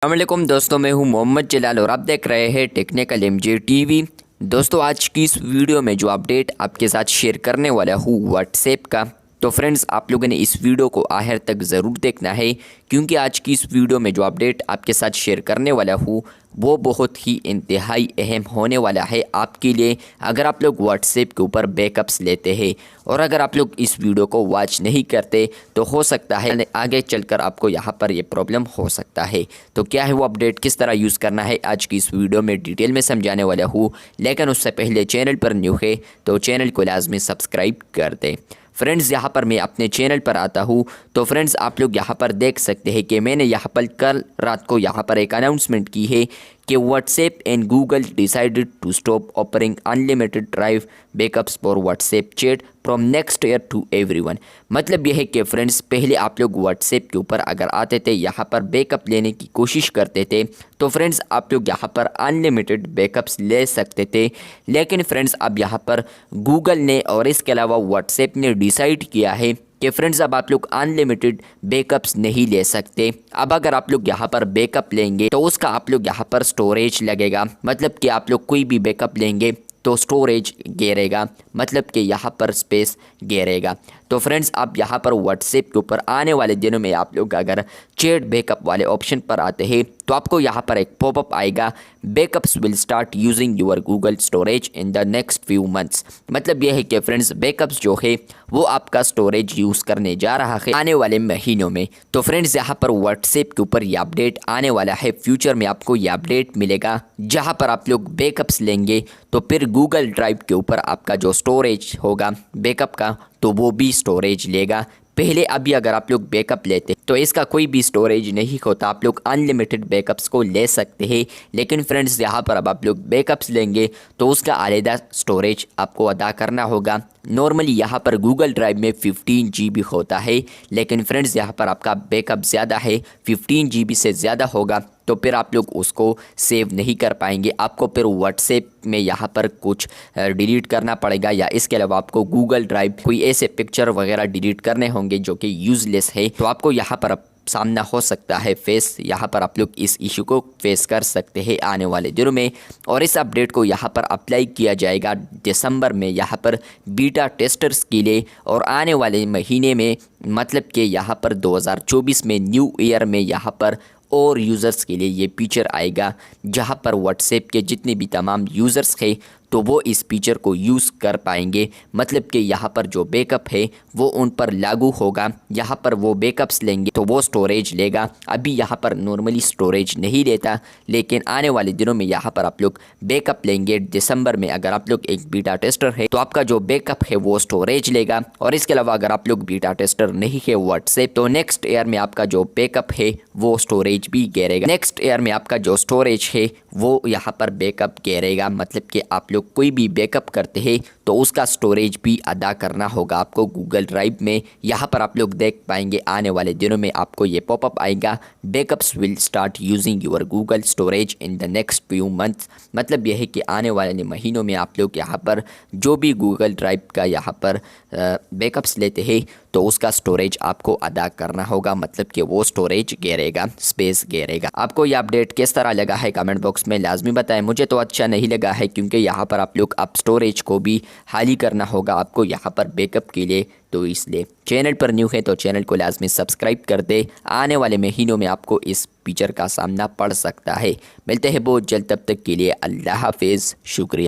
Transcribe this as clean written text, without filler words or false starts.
अस्सलामुअलैकुम दोस्तों, मैं हूं मोहम्मद जलाल और आप देख रहे हैं टेक्निकल एमजे टीवी। दोस्तों, आज की इस वीडियो में जो अपडेट आपके साथ शेयर करने वाला हूं व्हाट्सएप का, तो फ्रेंड्स आप लोगों ने इस वीडियो को आखिर तक ज़रूर देखना है, क्योंकि आज की इस वीडियो में जो अपडेट आपके साथ शेयर करने वाला हूँ वो बहुत ही इंतहाई अहम होने वाला है आपके लिए। अगर आप लोग व्हाट्सएप के ऊपर बैकअप्स लेते हैं और अगर आप लोग इस वीडियो को वॉच नहीं करते तो हो सकता है आगे चलकर आपको यहाँ पर ये प्रॉब्लम हो सकता है। तो क्या है वो अपडेट, किस तरह यूज़ करना है, आज की इस वीडियो में डिटेल में समझाने वाला हूँ। लेकिन उससे पहले चैनल पर न्यू है तो चैनल को लाजमी सब्सक्राइब कर दें। फ्रेंड्स, यहाँ पर मैं अपने चैनल पर आता हूँ तो फ्रेंड्स आप लोग यहाँ पर देख सकते हैं कि मैंने यहाँ पर कल रात को यहाँ पर एक अनाउंसमेंट की है कि WhatsApp and Google decided to stop offering unlimited drive backups for WhatsApp chat from next year to everyone. मतलब यह है कि फ्रेंड्स पहले आप लोग व्हाट्सएप के ऊपर अगर आते थे, यहाँ पर बैकअप लेने की कोशिश करते थे तो फ्रेंड्स आप लोग यहाँ पर अनलिमिटेड बैकअप्स ले सकते थे। लेकिन फ्रेंड्स अब यहाँ पर गूगल ने और इसके अलावा व्हाट्सएप ने डिसाइड किया है कि फ्रेंड्स अब आप लोग अनलिमिटेड बैकअप्स नहीं ले सकते। अब अगर आप लोग यहाँ पर बैकअप लेंगे तो उसका आप लोग यहाँ पर स्टोरेज लगेगा। मतलब कि आप लोग कोई भी बैकअप लेंगे तो स्टोरेज घेरेगा, मतलब कि यहाँ पर स्पेस घेरेगा। तो फ्रेंड्स आप यहाँ पर व्हाट्सएप के ऊपर आने वाले दिनों में आप लोग अगर चैट बैकअप वाले ऑप्शन पर आते हैं तो आपको यहाँ पर एक पॉपअप आएगा, backups will start using your Google storage in the next few months. मतलब यह है कि फ्रेंड्स बैकअप्स जो है वो आपका स्टोरेज यूज़ करने जा रहा है आने वाले महीनों में। तो फ्रेंड्स यहाँ पर व्हाट्सएप के ऊपर ये अपडेट आने वाला है, फ्यूचर में आपको ये अपडेट मिलेगा जहाँ पर आप लोग बैकअप्स लेंगे तो फिर गूगल ड्राइव के ऊपर आपका जो स्टोरेज होगा बैकअप का तो वो भी स्टोरेज लेगा। पहले अभी अगर आप लोग बैकअप लेते तो इसका कोई भी स्टोरेज नहीं होता, आप लोग अनलिमिटेड बैकअप्स को ले सकते हैं। लेकिन फ्रेंड्स यहाँ पर अब आप लोग बैकअप्स लेंगे तो उसका अलग स्टोरेज आपको अदा करना होगा। नॉर्मली यहाँ पर गूगल ड्राइव में 15 GB होता है, लेकिन फ्रेंड्स यहाँ पर आपका बैकअप ज़्यादा है, 15 GB से ज़्यादा होगा तो फिर आप लोग उसको सेव नहीं कर पाएंगे। आपको फिर व्हाट्सएप में यहाँ पर कुछ डिलीट करना पड़ेगा, या इसके अलावा आपको गूगल ड्राइव कोई ऐसे पिक्चर वगैरह डिलीट करने होंगे जो कि यूज़लेस है। तो आपको यहाँ पर सामना हो सकता है फेस, यहाँ पर आप लोग इस इशू को फेस कर सकते हैं आने वाले दिनों में। और इस अपडेट को यहाँ पर अप्लाई किया जाएगा दिसंबर में यहाँ पर बीटा टेस्टर्स के लिए, और आने वाले महीने में मतलब कि यहाँ पर 2024 में न्यू ईयर में यहाँ पर और यूज़र्स के लिए ये फीचर आएगा जहाँ पर व्हाट्सएप के जितने भी तमाम यूज़र्स हैं तो वो इस फीचर को यूज़ कर पाएंगे। मतलब कि यहाँ पर जो बैकअप है वो उन पर लागू होगा, यहाँ पर वो बैकअप्स लेंगे तो वो स्टोरेज लेगा। अभी यहाँ पर नॉर्मली स्टोरेज नहीं लेता, लेकिन आने वाले दिनों में यहाँ पर आप लोग बैकअप लेंगे दिसंबर में। अगर आप लोग एक बीटा टेस्टर है तो आपका जो बैकअप है वो स्टोरेज लेगा, और इसके अलावा अगर आप लोग बीटा टेस्टर नहीं है व्हाट्सएप तो नेक्स्ट ईयर में आपका जो बैकअप है वो स्टोरेज भी घेरेगा। नेक्स्ट ईयर में आपका जो स्टोरेज है वो यहाँ पर बैकअप घेरेगा। मतलब कि आप लोग कोई भी बैकअप करते हैं तो उसका स्टोरेज भी अदा करना होगा आपको गूगल ड्राइव में। यहाँ पर आप लोग देख पाएंगे आने वाले दिनों में आपको ये पॉपअप आएगा, backups will start using your Google storage in the next few months. मतलब यह है कि आने वाले महीनों में आप लोग यहाँ पर जो भी गूगल ड्राइव का यहाँ पर बैकअप्स लेते हैं तो उसका स्टोरेज आपको अदा करना होगा। मतलब कि वो स्टोरेज घेरेगा, स्पेस घेरेगा। आपको ये अपडेट किस तरह लगा है कमेंट बॉक्स में लाजमी बताएं। मुझे तो अच्छा नहीं लगा है, क्योंकि यहाँ पर आप लोग अब स्टोरेज को भी खाली करना होगा आपको यहाँ पर बैकअप के लिए। तो इसलिए चैनल पर न्यू है तो चैनल को लाजमी सब्सक्राइब कर दे। आने वाले महीनों में आपको इस फीचर का सामना पड़ सकता है। मिलते हैं बहुत जल्द, तब तक के लिए अल्लाह हाफिज़, शुक्रिया।